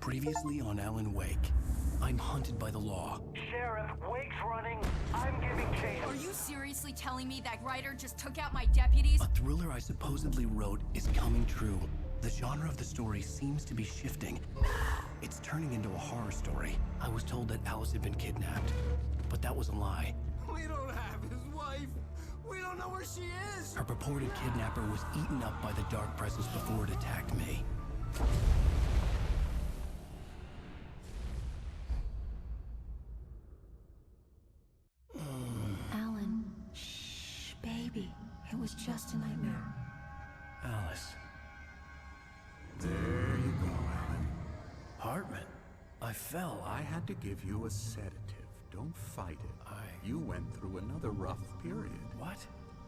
Previously on Alan Wake, I'm hunted by the law. Sheriff, Wake's running. I'm giving chase. Are you seriously telling me that writer just took out my deputies? A thriller I supposedly wrote is coming true. The genre of the story seems to be shifting. It's turning into a horror story. I was told that Alice had been kidnapped, but that was a lie. We don't have his wife. We don't know where she is. Her purported kidnapper was eaten up by the dark presence before it attacked me. Alan, shh, baby. It was just a nightmare. Alice. There you go, Alan. Hartman. I fell. I had to give you a sedative. Don't fight it. You went through another rough period. What?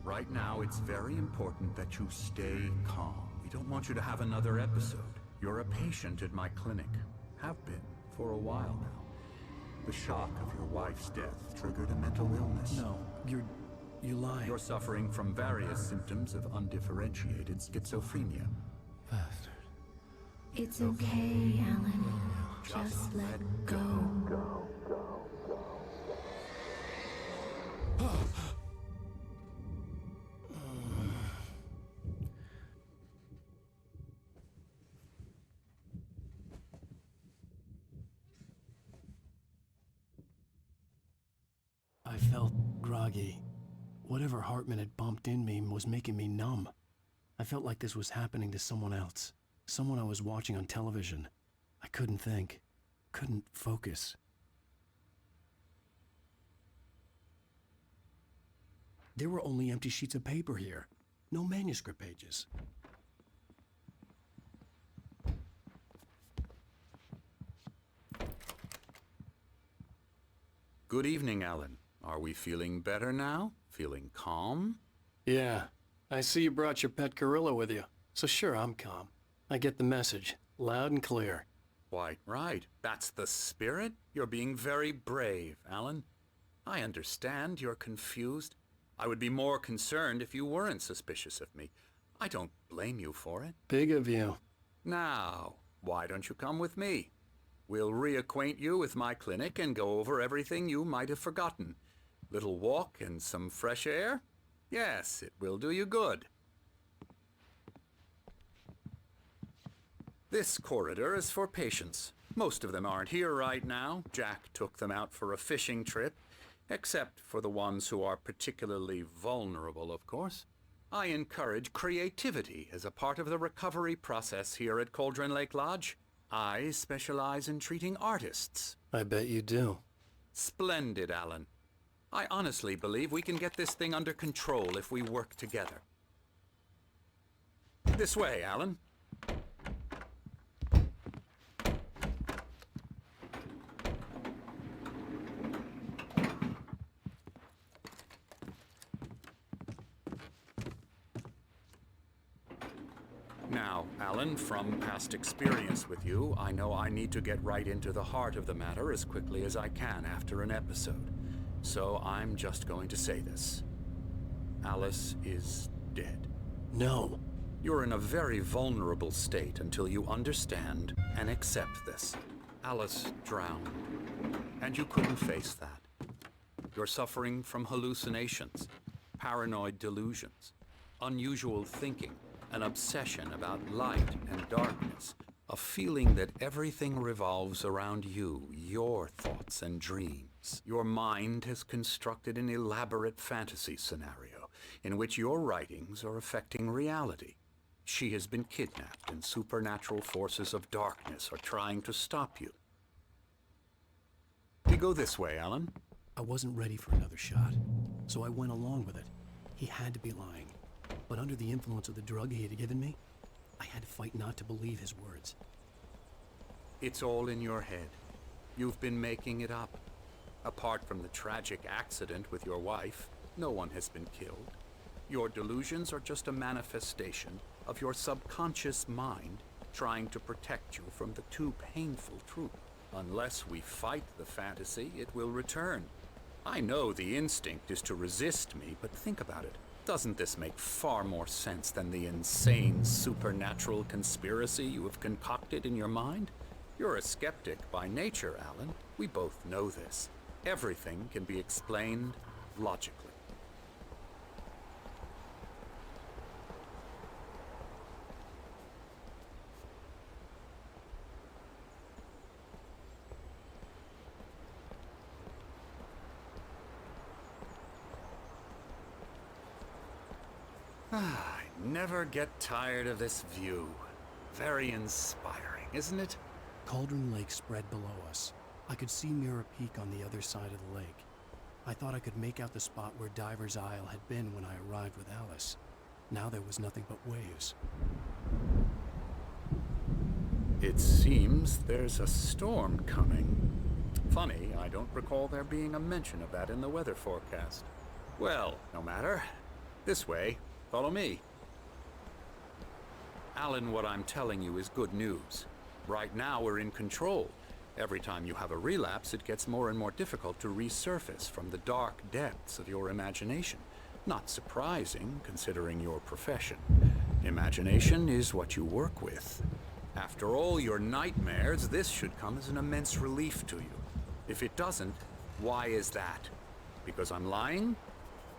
Right now, it's very important that you stay calm. We don't want you to have another episode. You're a patient at my clinic. Have been for a while now. The shock of your wife's death triggered a mental illness. No, you lied. You're suffering from various symptoms of undifferentiated schizophrenia. Bastard. It's okay, Alan. Just let go. I felt groggy. Whatever Hartman had bumped in me was making me numb. I felt like this was happening to someone else. Someone I was watching on television. I couldn't think. Couldn't focus. There were only empty sheets of paper here. No manuscript pages. Good evening, Alan. Are we feeling better now? Feeling calm? Yeah. I see you brought your pet gorilla with you. So sure, I'm calm. I get the message. Loud and clear. Quite right. That's the spirit. You're being very brave, Alan. I understand you're confused. I would be more concerned if you weren't suspicious of me. I don't blame you for it. Big of you. Now, why don't you come with me? We'll reacquaint you with my clinic and go over everything you might have forgotten. Little walk and some fresh air? Yes, it will do you good. This corridor is for patients. Most of them aren't here right now. Jack took them out for a fishing trip, except for the ones who are particularly vulnerable, of course. I encourage creativity as a part of the recovery process here at Cauldron Lake Lodge. I specialize in treating artists. I bet you do. Splendid, Alan. I honestly believe we can get this thing under control if we work together. This way, Alan. Now, Alan, from past experience with you, I know I need to get right into the heart of the matter as quickly as I can after an episode. So I'm just going to say this. Alice is dead. No. You're in a very vulnerable state until you understand and accept this. Alice drowned, and you couldn't face that. You're suffering from hallucinations, paranoid delusions, unusual thinking, an obsession about light and darkness, a feeling that everything revolves around you, your thoughts and dreams. Your mind has constructed an elaborate fantasy scenario in which your writings are affecting reality. She has been kidnapped and supernatural forces of darkness are trying to stop you. We go this way, Alan. I wasn't ready for another shot, so I went along with it. He had to be lying. But under the influence of the drug he had given me, I had to fight not to believe his words. It's all in your head. You've been making it up. Apart from the tragic accident with your wife, no one has been killed. Your delusions are just a manifestation of your subconscious mind trying to protect you from the too painful truth. Unless we fight the fantasy, it will return. I know the instinct is to resist me, but think about it. Doesn't this make far more sense than the insane supernatural conspiracy you have concocted in your mind? You're a skeptic by nature, Alan. We both know this. Everything can be explained logically. I never get tired of this view. Very inspiring, isn't it? Cauldron Lake spread below us. I could see Mirror Peak on the other side of the lake. I thought I could make out the spot where Diver's Isle had been when I arrived with Alice. Now there was nothing but waves. It seems there's a storm coming. Funny, I don't recall there being a mention of that in the weather forecast. Well, no matter. This way. Follow me. Alan, what I'm telling you is good news. Right now we're in control. Every time you have a relapse, it gets more and more difficult to resurface from the dark depths of your imagination. Not surprising, considering your profession. Imagination is what you work with. After all your nightmares, this should come as an immense relief to you. If it doesn't, why is that? Because I'm lying?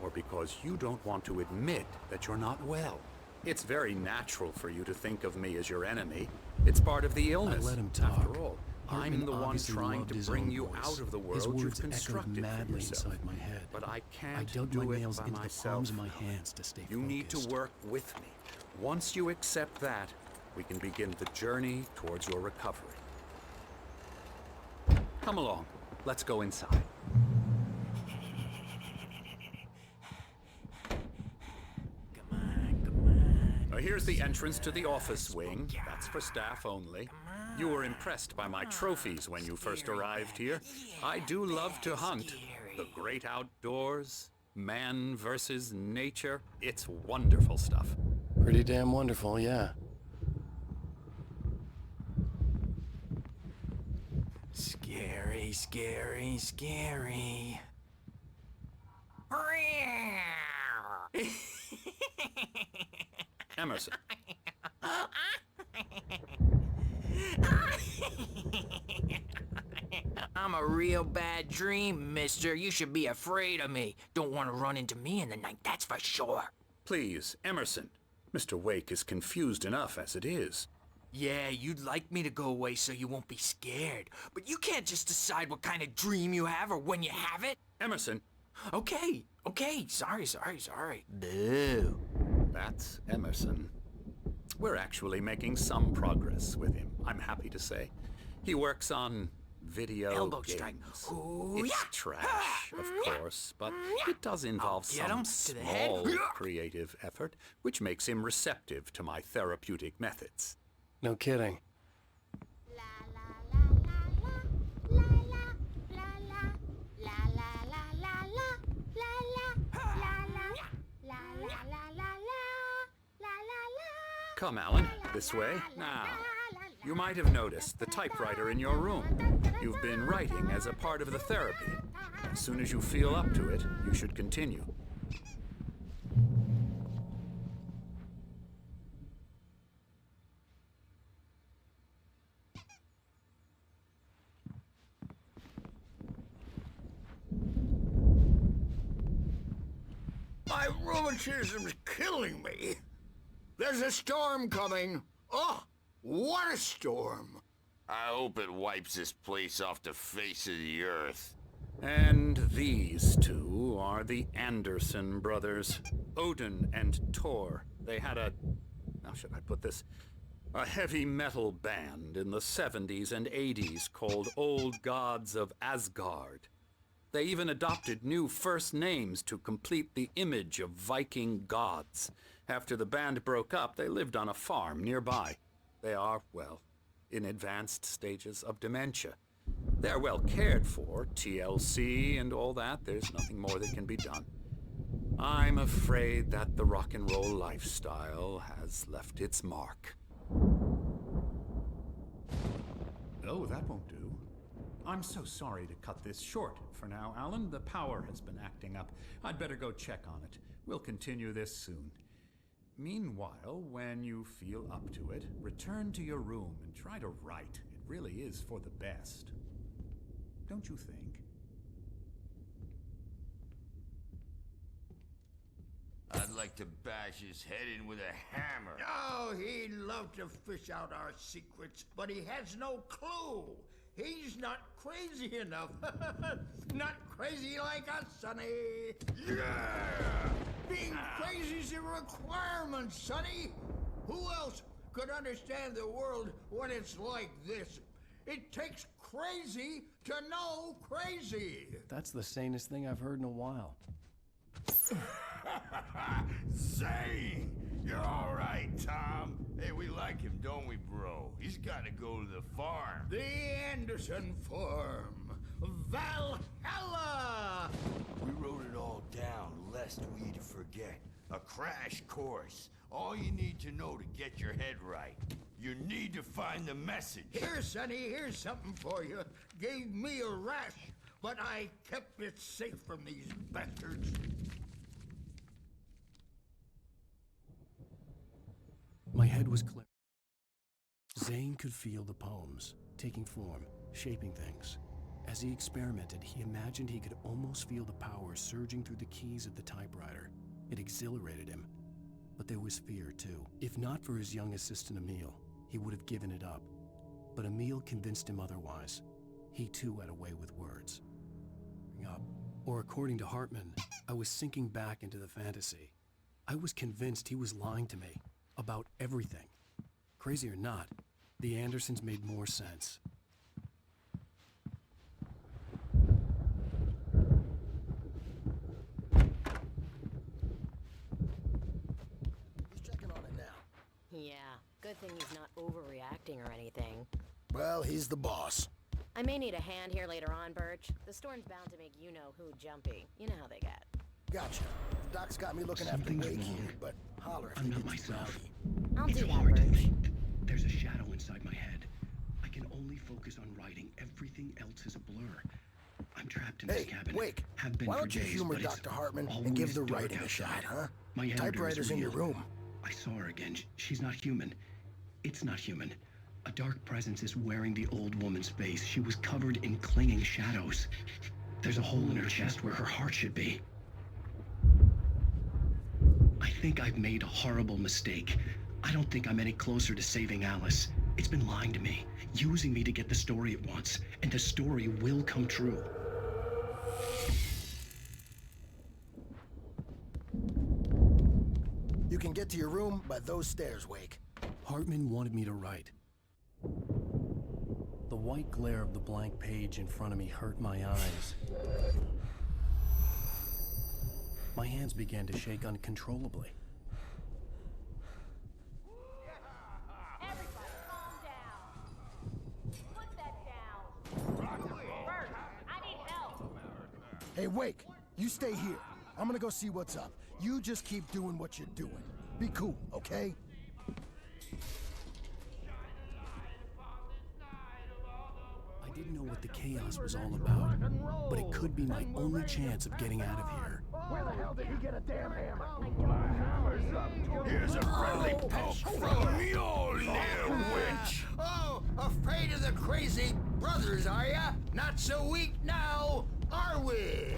Or because you don't want to admit that you're not well? It's very natural for you to think of me as your enemy. It's part of the illness. I let him talk. After all, Hartman I'm the one obviously trying loved to his bring own you voice. out of the His world you've words echoed constructed for madly yourself. inside my head. But I I can't dug do my it nails by into the myself. palms of my hands to stay You focused. need to work with me. Once you accept that, we can begin the journey towards your recovery. Come along. Let's go inside. Now, here's the entrance to the office wing. That's for staff only. You were impressed by my trophies when you first arrived here. I do love to hunt. The great outdoors, man versus nature. It's wonderful stuff. Pretty damn wonderful, yeah. Scary, scary, scary. Emerson. I'm a real bad dream, mister. You should be afraid of me. Don't want to run into me in the night, that's for sure. Please, Emerson. Mr. Wake is confused enough as it is. Yeah, you'd like me to go away so you won't be scared. But you can't just decide what kind of dream you have or when you have it. Emerson. Okay, sorry. Boo. That's Emerson. We're actually making some progress with him, I'm happy to say. He works on video Elbow games. strike. It's trash, of course, but it does involve Get some him to the head. small creative effort, which makes him receptive to my therapeutic methods. No kidding. Come, Alan, this way. Now, you might have noticed the typewriter in your room. You've been writing as a part of the therapy. As soon as you feel up to it, you should continue. My rheumatism's killing me. There's a storm coming. Oh, what a storm. I hope it wipes this place off the face of the earth. And these two are the Anderson brothers, Odin and Thor. They had how should I put this? A heavy metal band in the 70s and 80s called Old Gods of Asgard. They even adopted new first names to complete the image of Viking gods. After the band broke up, they lived on a farm nearby. They are, well, in advanced stages of dementia. They're well cared for, TLC and all that. There's nothing more that can be done. I'm afraid that the rock and roll lifestyle has left its mark. Oh, that won't do. I'm so sorry to cut this short for now, Alan. The power has been acting up. I'd better go check on it. We'll continue this soon. Meanwhile, when you feel up to it, return to your room and try to write. It really is for the best. Don't you think? I'd like to bash his head in with a hammer. Oh, he'd love to fish out our secrets, but he has no clue. He's not crazy enough. Not crazy like us, Sonny. Yeah! Being crazy's a requirement, Sonny. Who else could understand the world when it's like this? It takes crazy to know crazy. That's the sanest thing I've heard in a while. Zane! You're all right, Tom. Hey, we like him, don't we, bro? He's got to go to the farm. The Anderson Farm. Valhalla! We wrote it all down, lest we'd forget. A crash course. All you need to know to get your head right. You need to find the message. Here, Sonny, here's something for you. Gave me a rash, but I kept it safe from these bastards. My head was clear. Zane could feel the poems, taking form, shaping things. As he experimented, he imagined he could almost feel the power surging through the keys of the typewriter. It exhilarated him. But there was fear, too. If not for his young assistant Emil, he would have given it up. But Emil convinced him otherwise. He too had a way with words. Or according to Hartman, I was sinking back into the fantasy. I was convinced he was lying to me. About everything. Crazy or not, the Andersons made more sense. He's checking on it now. Yeah, good thing he's not overreacting or anything. Well, he's the boss. I may need a hand here later on, Birch. The storm's bound to make you-know-who jumpy. You know how they get. Gotcha. The doc's got me looking after Something's Wake wrong. here, but holler if I'm he not gets myself. rowdy. I'll It's do that, hard to Birch. think. There's a shadow inside my head. I can only focus on writing. Everything else is a blur. I'm trapped in this Hey, cabin. Wake. Have been Why for don't you days, humor but it's Dr. Hartman and give always the dark writing a shot, outside. huh? My editor is Typewriter's in your real. room. I saw her again. She's not human. It's not human. A dark presence is wearing the old woman's face. She was covered in clinging shadows. There's a hole in her chest where her heart should be. I think I've made a horrible mistake. I don't think I'm any closer to saving Alice. It's been lying to me, using me to get the story it wants, and the story will come true. You can get to your room by those stairs, Wake. Hartman wanted me to write. The white glare of the blank page in front of me hurt my eyes. My hands began to shake uncontrollably. Everybody calm down. Put that down. Bert, I need help. Hey, Wake, you stay here. I'm gonna go see what's up. You just keep doing what you're doing. Be cool, okay? I didn't know what the chaos was all about, but it could be my only chance of getting out of here. Where the hell did he get a damn hammer? Here's a friendly poke from Mjolnir, witch! Oh, afraid of the crazy brothers, are ya? Not so weak now, are we?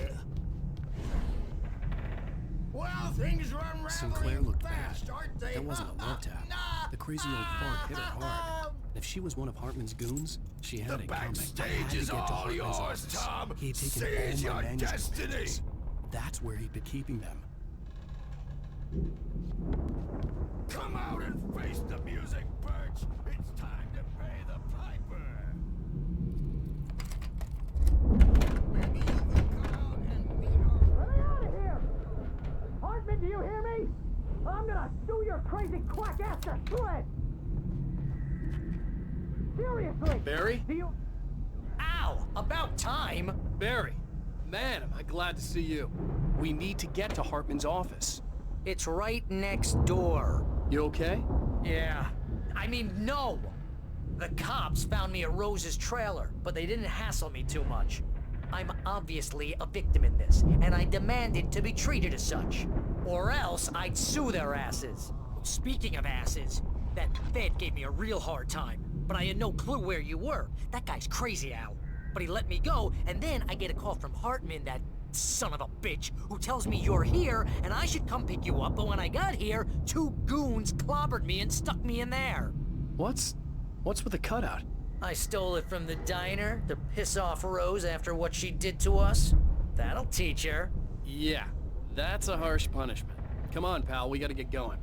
Well, things run rattling Sinclair looked fast, bad. aren't they? That wasn't a love tap. The crazy old fart hit her hard. If she was one of Hartman's goons, she had The it coming. I had backstage to is get to all Hartman's yours, office. Tom. He had taken Seize all my your manuscript destiny. pages. That's where he'd been keeping them. Come out and face the music, Birch! It's time to pay the piper! Maybe you can come out and meet her. Get out of here! Hartman, do you hear me? I'm gonna sue your crazy quack ass to shreds! Seriously! Barry? Do you... Ow! About time! Barry! Man, am I glad to see you. We need to get to Hartman's office. It's right next door. You okay? Yeah. I mean, no! The cops found me at Rose's trailer, but they didn't hassle me too much. I'm obviously a victim in this, and I demanded to be treated as such. Or else I'd sue their asses. Speaking of asses, that Fed gave me a real hard time. but I had no clue where you were. That guy's crazy, Al. But he let me go, and then I get a call from Hartman, that son of a bitch, who tells me you're here, and I should come pick you up, but when I got here, 2 goons clobbered me and stuck me in there. What's with the cutout? I stole it from the diner to piss off Rose after what she did to us. That'll teach her. Yeah, that's a harsh punishment. Come on, pal, we gotta get going.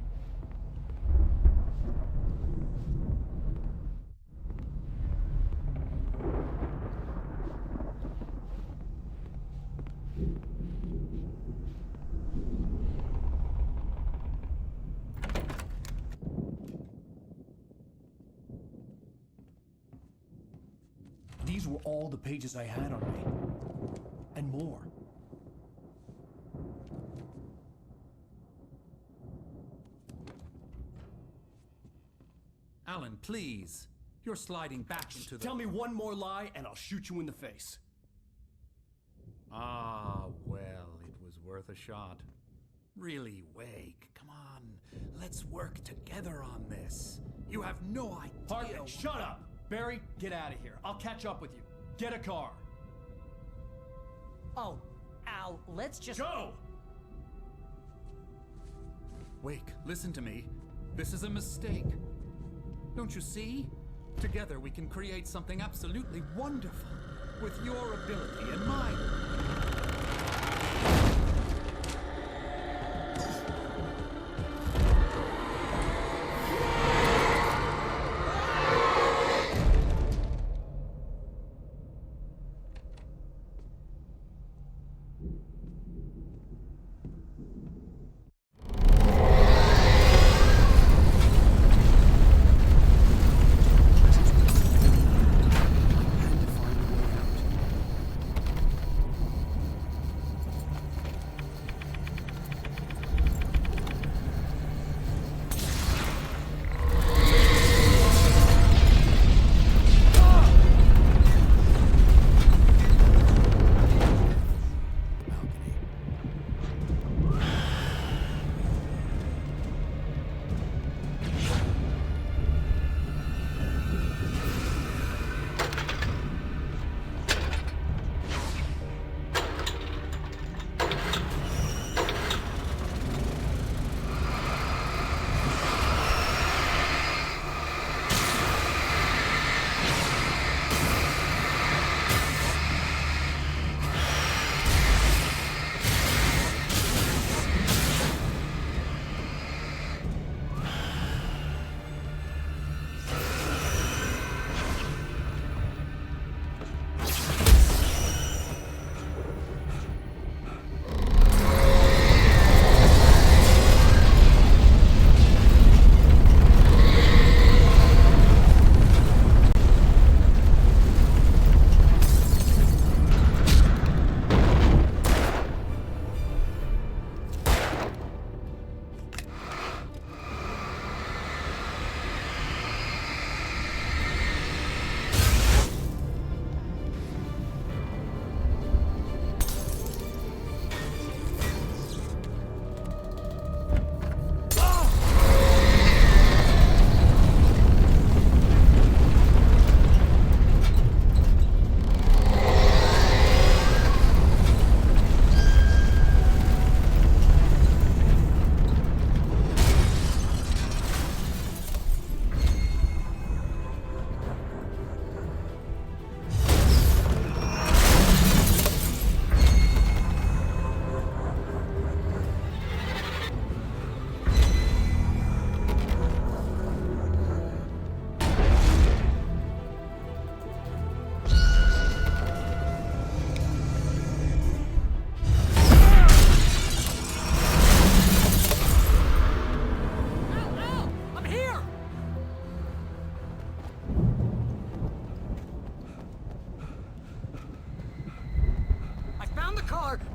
These were all the pages I had on me. And more. Alan, please. You're sliding back into the... Tell me one more lie and I'll shoot you in the face. Ah, well, it was worth a shot. Really, Wake, come on. Let's work together on this. You have no idea... Hartman, shut up! Barry, get out of here. I'll catch up with you. Get a car. Oh, Al, let's just... Go! Wake, listen to me. This is a mistake. Don't you see? Together we can create something absolutely wonderful. With your ability and mine.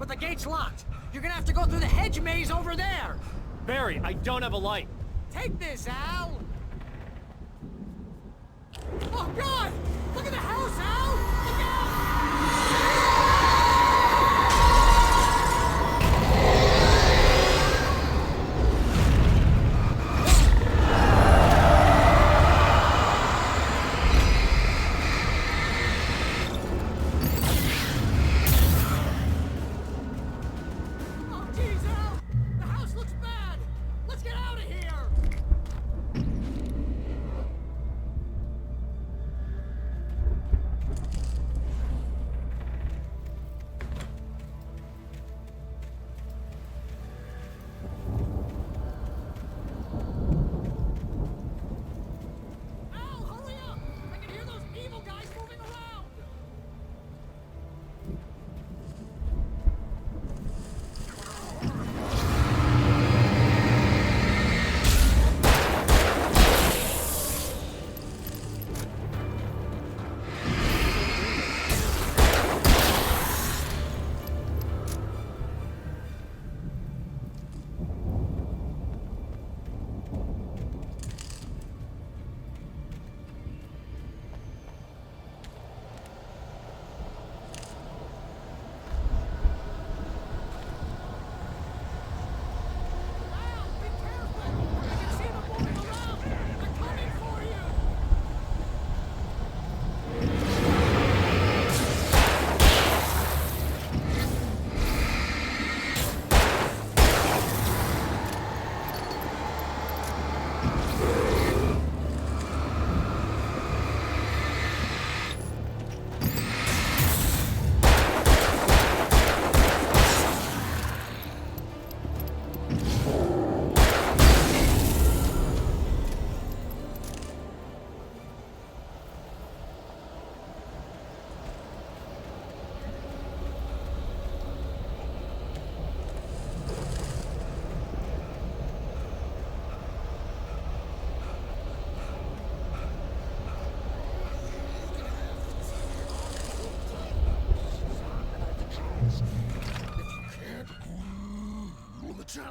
but the gate's locked. You're gonna have to go through the hedge maze over there. Barry, I don't have a light. Take this, Al! Oh, God! Look at the house, Al! Look out!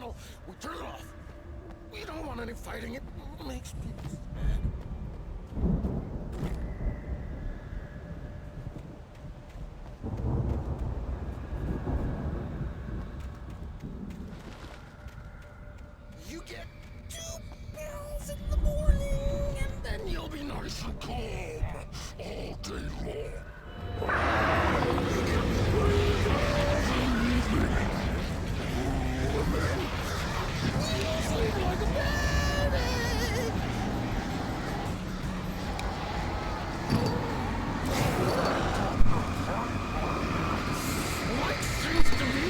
channel, we turn it off. We don't want any fighting. It makes people sad. You get 2 pills in the morning, and then you'll be nice and calm all day long. Sleep like a baby. What seems to be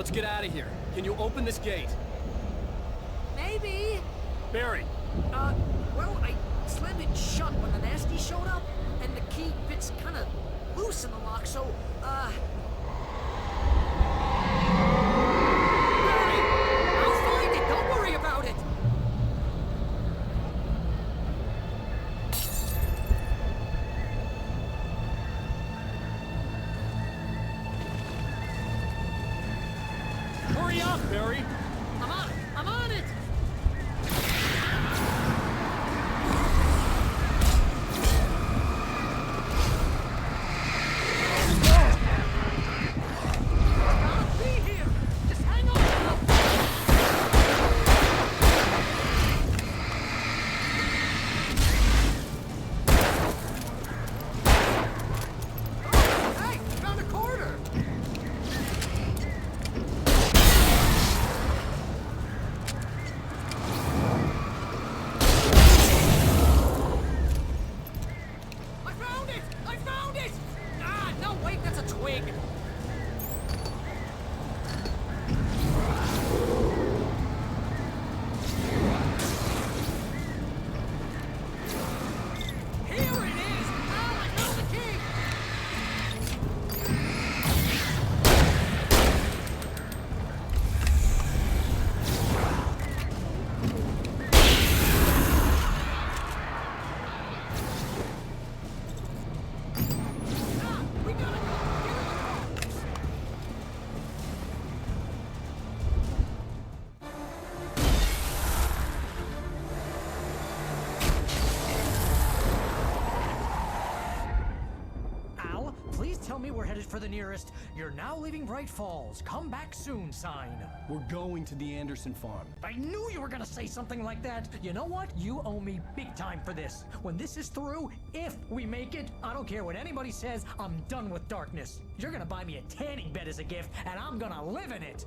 Let's get out of here. Can you open this gate? Maybe. Barry! Well, I slammed it shut when the nasty showed up, and the key fits kind of loose in the lock, so, Barry! I'll find it! Don't worry about it! Hurry up, Barry! I'm on it! I'm on it! I'll be here! Just hang on! Hey! Found a quarter! I found it! I found it! Ah, no, wait, that's a twig. Here it is! Ah, I found the key! Ah, we gotta go! Get in the car! Al, please tell me we're headed for the nearest "You're now leaving Bright Falls. Come back soon" sign. We're going to the Anderson farm. I knew you were gonna say something like that. You know what? You owe me big time for this. When this is through, if we make it, I don't care what anybody says, I'm done with darkness. You're gonna buy me a tanning bed as a gift, and I'm gonna live in it.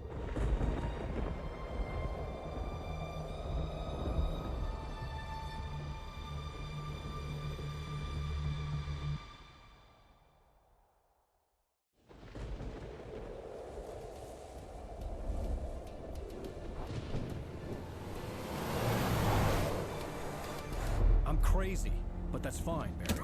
I'm crazy, but that's fine, Barry.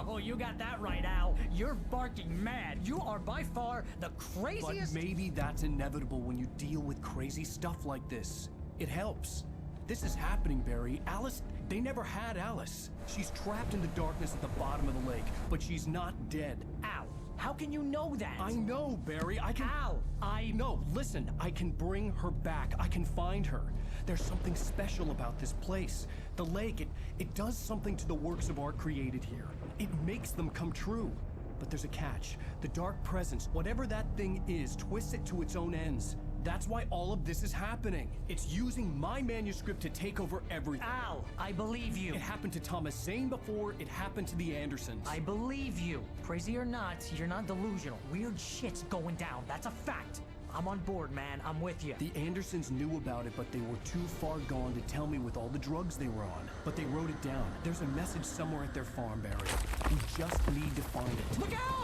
Oh, you got that right, Al. You're barking mad. You are by far the But craziest. maybe that's inevitable when you deal with crazy stuff like this. It helps. This is happening, Barry. Alice, they never had Alice. She's trapped in the darkness at the bottom of the lake, but she's not dead. Al, how can you know that? I know, Barry. I can... Al, No, listen. I can bring her back. I can find her. There's something special about this place. The lake, it does something to the works of art created here. It makes them come true. But there's a catch. The dark presence, whatever that thing is, twists it to its own ends. That's why all of this is happening. It's using my manuscript to take over everything. Al, I believe you. It happened to Thomas Zane before, it happened to the Andersons. I believe you. Crazy or not, you're not delusional. Weird shit's going down. That's a fact. I'm on board, man. I'm with you. The Andersons knew about it, but they were too far gone to tell me with all the drugs they were on. But they wrote it down. There's a message somewhere at their farm, Barry. We just need to find it. Look out!